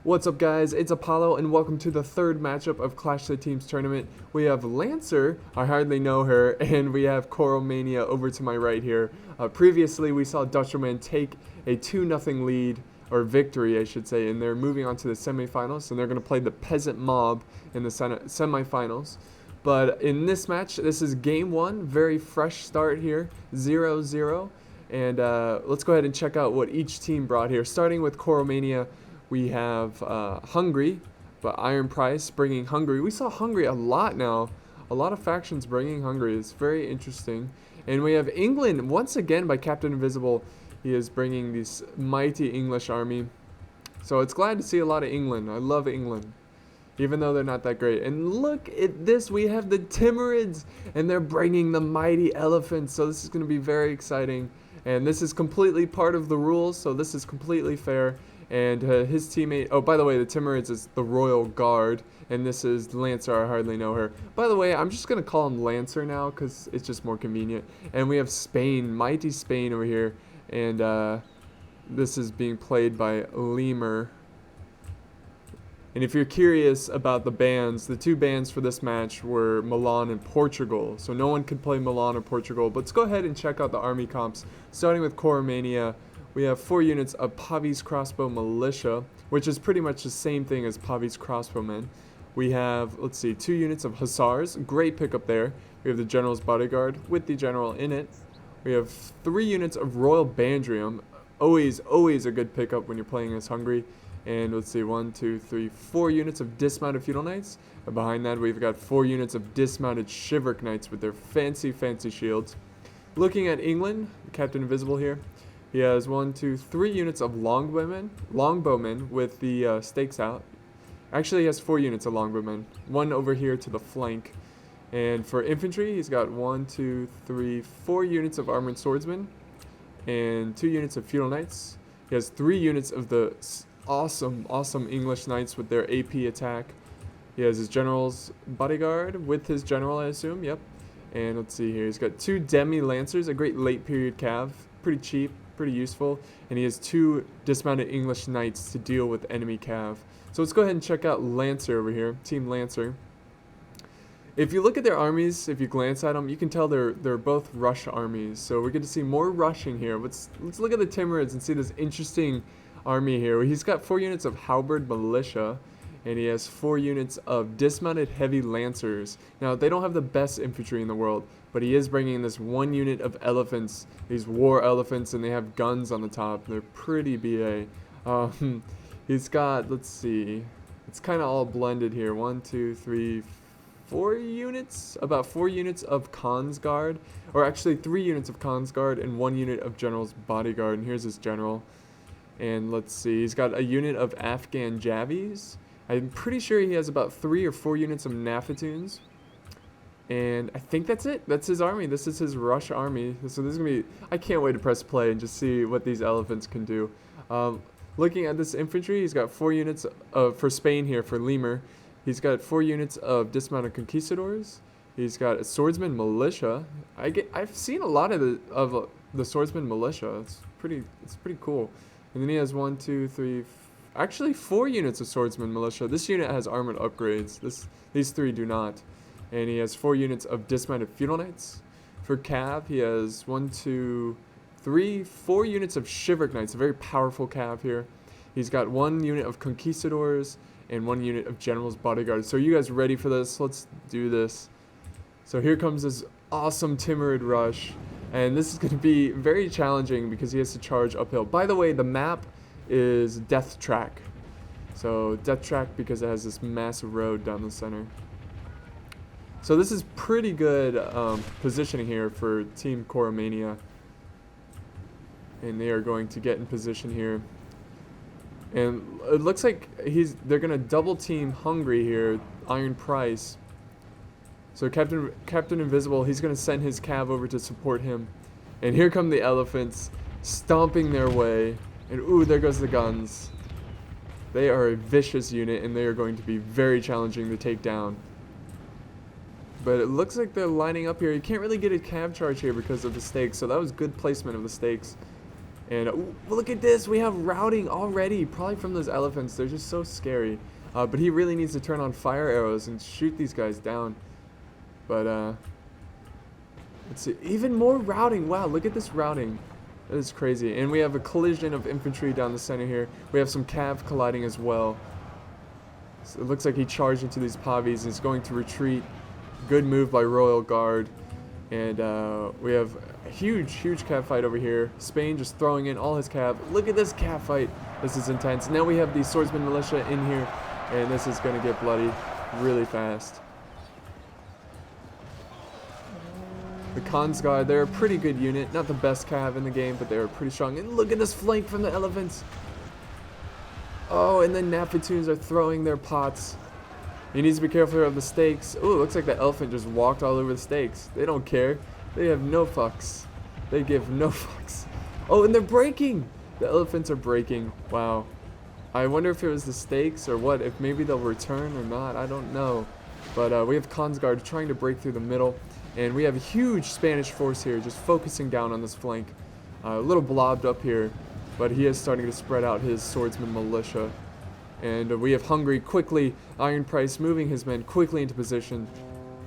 What's up, guys? It's Apollo, and welcome to the third matchup of Clash of the Teams tournament. We have Lancer, I hardly know her, and we have Choreomania over to my right here. Previously, we saw Dutchman take a 2-0 lead, or victory, I should say, and they're moving on to the semifinals, and they're going to play the Peasant Mob in the semifinals. But in this match, this is game one, very fresh start here, 0-0. And let's go ahead and check out what each team brought here. Starting with Choreomania, we have Hungary, but RoalGuard bringing Hungary. We saw Hungary a lot now. A lot of factions bringing Hungary. It's very interesting. And we have England, once again by Captain Invisible. He is bringing this mighty English army. So it's glad to see a lot of England. I love England, even though they're not that great. And look at this. We have the Timurids, and they're bringing the mighty elephants. So this is going to be very exciting. And this is completely part of the rules, so this is completely fair. And his teammate, oh, by the way, the Timurids is the RoalGuard, and this is Lancer. I hardly know her. By the way, I'm just going to call him Lancer now because it's just more convenient. And we have Spain, mighty Spain over here. And this is being played by Leeeemmmuuuurrr. And if you're curious about the bans, the two bans for this match were Milan and Portugal. So no one could play Milan or Portugal. But let's go ahead and check out the army comps. Starting with Choreomania, we have 4 units of Pavi's Crossbow Militia, which is pretty much the same thing as Pavi's Crossbowmen. We have, let's see, 2 units of Hussars. Great pickup there. We have the General's Bodyguard with the General in it. We have 3 units of Royal Bandrium. Always a good pickup when you're playing as Hungary. And let's see, 1, 2, 3, 4 units of dismounted feudal knights. And behind that, we've got 4 units of dismounted shiveric knights with their fancy shields. Looking at England, Captain Invisible here, he has 1, 2, 3 units of longbowmen with the stakes out. Actually, he has 4 units of longbowmen, 1 over here to the flank. And for infantry, he's got 1, 2, 3, 4 units of armored swordsmen and 2 units of feudal knights. He has 3 units of the awesome English knights with their AP attack. He has his general's bodyguard with his general, I assume. Yep. And let's see here. He's got 2 demi lancers, a great late period cav, pretty cheap, pretty useful. And he has 2 dismounted English knights to deal with enemy cav. So let's go ahead and check out Lancer over here, Team Lancer. If you look at their armies, if you glance at them, you can tell they're both rush armies. So we're going to see more rushing here. Let's look at the Timurids and see this interesting army here. He's got 4 units of halberd militia, and he has 4 units of dismounted heavy lancers. Now, they don't have the best infantry in the world, but he is bringing this 1 unit of elephants, these war elephants, and they have guns on the top. They're pretty BA. He's got, let's see, it's kind of all blended here. 1, 2, 3, 4 units, about 4 units of Khan's Guard, or actually 3 units of Khan's Guard and 1 unit of General's Bodyguard, and here's his general. And let's see, he's got a unit of Afghan Javis. I'm pretty sure he has about 3 or 4 units of Nafatoons. And I think that's it. That's his army. This is his rush army. So this is going to be, I can't wait to press play and just see what these elephants can do. Looking at this infantry, he's got 4 units for Spain here, for Leeeemmmuuuurrr. He's got 4 units of dismounted conquistadors. He's got a swordsman militia. I've seen a lot of the swordsman militia. It's pretty cool. And then he has 1, 2, 3, actually 4 units of swordsman militia. This unit has armored upgrades. These 3 do not. And he has 4 units of dismounted feudal knights. For cav, he has 1, 2, 3, 4 units of shiveric knights. A very powerful cav here. He's got 1 unit of conquistadors and 1 unit of general's bodyguard. So are you guys ready for this? Let's do this. So here comes this awesome Timurid rush. And this is going to be very challenging because he has to charge uphill. By the way, the map is Deathtrack. So Deathtrack because it has this massive road down the center. So this is pretty good positioning here for Team Choreomania. And they are going to get in position here. And it looks like they're going to double team Hungary here, RoalGuard. So Captain Invisible, he's going to send his cav over to support him. And here come the elephants, stomping their way. And ooh, there goes the guns. They are a vicious unit, and they are going to be very challenging to take down. But it looks like they're lining up here. You can't really get a cav charge here because of the stakes, so that was good placement of the stakes. And ooh, look at this, we have routing already, probably from those elephants. They're just so scary. But he really needs to turn on fire arrows and shoot these guys down. But let's see, even more routing. Wow, look at this routing. That is crazy. And we have a collision of infantry down the center here. We have some cav colliding as well. So it looks like he charged into these pavis and is going to retreat. Good move by RoalGuard. And we have a huge cav fight over here. Spain just throwing in all his cav. Look at this cav fight. This is intense. Now we have the swordsman militia in here, and this is going to get bloody really fast. The Kongsguard, they're a pretty good unit. Not the best cav in the game, but they're pretty strong. And look at this flank from the elephants. Oh, and then Nafatoons are throwing their pots. He needs to be careful of the stakes. Oh, it looks like the elephant just walked all over the stakes. They don't care. They have no fucks. They give no fucks. Oh, and they're breaking. The elephants are breaking. Wow. I wonder if it was the stakes or what. If maybe they'll return or not. I don't know. But we have Kongsguard trying to break through the middle. And we have a huge Spanish force here just focusing down on this flank. A little blobbed up here. But he is starting to spread out his swordsman militia. And we have Hungary quickly, RoalGuard moving his men quickly into position.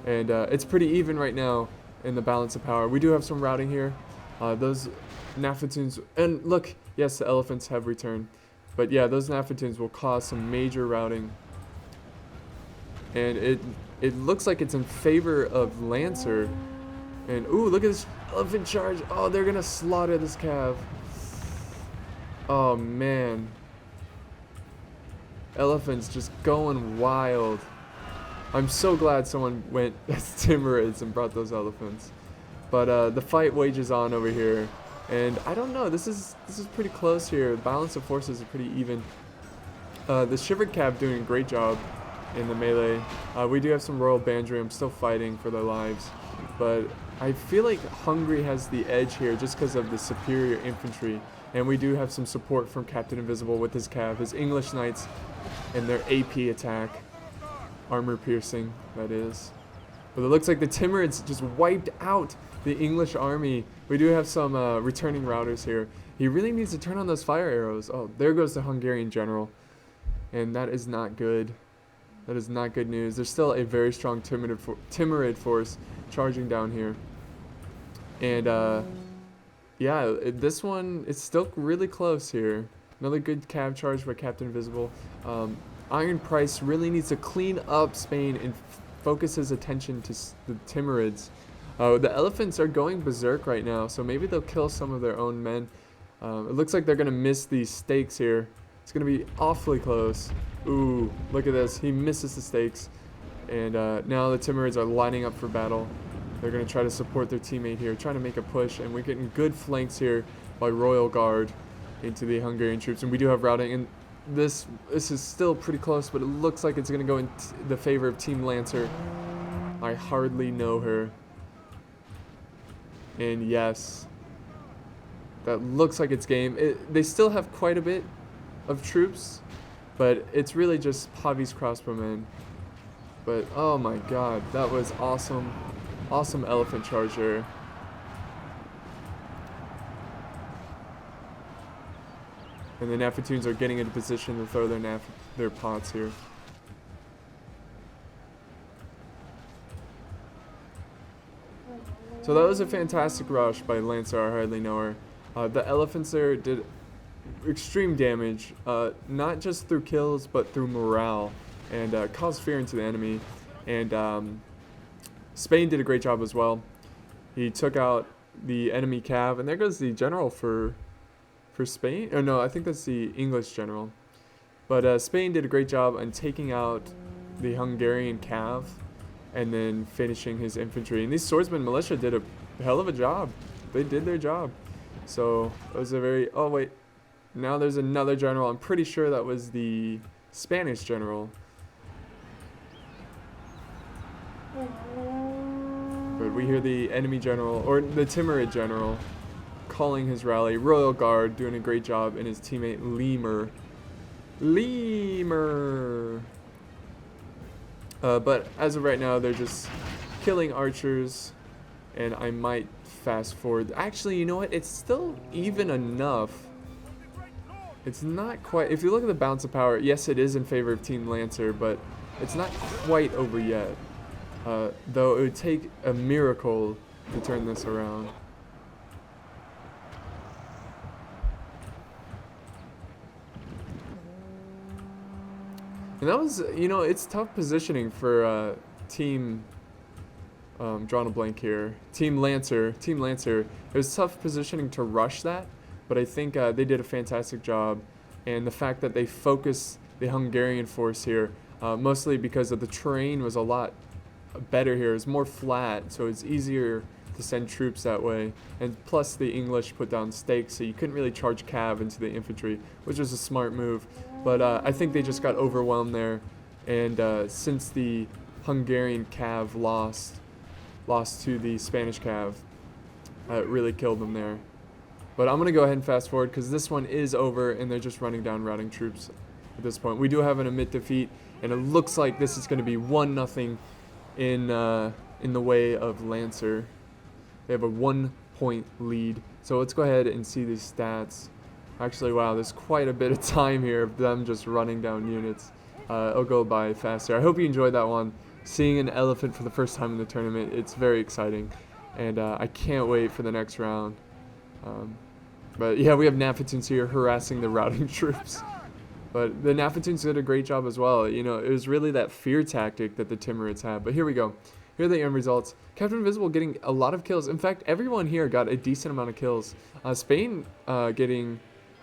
And it's pretty even right now in the balance of power. We do have some routing here. Those Nafatoons, and look, yes, the elephants have returned. But yeah, those Nafatoons will cause some major routing. And it looks like it's in favor of Lancer. And ooh, look at this elephant charge. Oh, they're gonna slaughter this cav. Oh man. Elephants just going wild. I'm so glad someone went as Timurids and brought those elephants. But the fight wages on over here. And I don't know, this is pretty close here. The balance of forces is pretty even. The Shivered Cav doing a great job in the melee. We do have some Royal Bandrium still fighting for their lives. But I feel like Hungary has the edge here just because of the superior infantry. And we do have some support from Captain Invisible with his cav, his English Knights, and their AP attack. Armor piercing, that is. But it looks like the Timurids just wiped out the English army. We do have some returning routers here. He really needs to turn on those fire arrows. Oh, there goes the Hungarian general. And that is not good. That is not good news. There's still a very strong Timurid force charging down here. And yeah, this one is still really close here. Another good cav charge by Captain Invisible. RoalGuard really needs to clean up Spain and focus his attention to the Timurids. The elephants are going berserk right now, so maybe they'll kill some of their own men. It looks like they're going to miss these stakes here. It's going to be awfully close. Ooh, look at this. He misses the stakes. And now the Timurids are lining up for battle. They're going to try to support their teammate here, trying to make a push. And we're getting good flanks here by RoalGuard into the Hungarian troops. And we do have routing. And this is still pretty close, but it looks like it's going to go in the favor of Team Lancer. I hardly know her. And yes, that looks like it's game. They still have quite a bit of troops, but it's really just Pavi's crossbowmen. But oh my god, that was awesome. Awesome elephant charger. And the Nafatoons are getting into position to throw their pots here. So that was a fantastic rush by Lancer, I hardly know her. The elephants there did extreme damage, not just through kills, but through morale, and caused fear into the enemy. And Spain did a great job as well. He took out the enemy cav, and there goes the general for Spain. Oh no, I think that's the English general. But Spain did a great job on taking out the Hungarian cav, and then finishing his infantry. And these swordsmen militia did a hell of a job. They did their job. So it was a very, oh wait, now there's another general. I'm pretty sure that was the Spanish general. But we hear the enemy general, or the Timurid general, calling his rally. RoalGuard doing a great job, and his teammate Leeeemmmuuuurrr. But as of right now, they're just killing archers, and I might fast forward. Actually, you know what? It's still even enough. It's not quite. If you look at the balance of power, yes, it is in favor of Team Lancer, but it's not quite over yet. Though it would take a miracle to turn this around. And that was, you know, it's tough positioning for Team. Drawing a blank here. Team Lancer. It was tough positioning to rush that, but I think they did a fantastic job. And the fact that they focused the Hungarian force here, mostly because of the terrain was a lot better here. It was more flat, so it's easier to send troops that way. And plus the English put down stakes, so you couldn't really charge cav into the infantry, which was a smart move. But I think they just got overwhelmed there. And since the Hungarian cav lost to the Spanish cav, it really killed them there. But I'm going to go ahead and fast forward because this one is over and they're just running down routing troops at this point. We do have an emit defeat, and it looks like this is going to be 1-0 in the way of Lancer. They have a 1-point lead. So let's go ahead and see these stats. Actually, wow, there's quite a bit of time here of them just running down units. It'll go by faster. I hope you enjoyed that one. Seeing an elephant for the first time in the tournament, it's very exciting. And I can't wait for the next round. But yeah, we have Nafatuns here harassing the routing troops. But the Nafatuns did a great job as well. You know, it was really that fear tactic that the Timurids had. But here we go. Here are the end results. Captain Invisible getting a lot of kills. In fact, everyone here got a decent amount of kills. Spain getting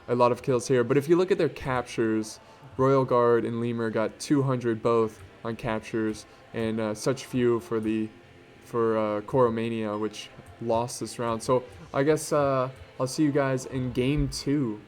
a lot of kills here. But if you look at their captures, RoalGuard and Leeeemmmuuuurrr got 200 both on captures. And such few for Choreomania, which lost this round. So I guess I'll see you guys in game 2.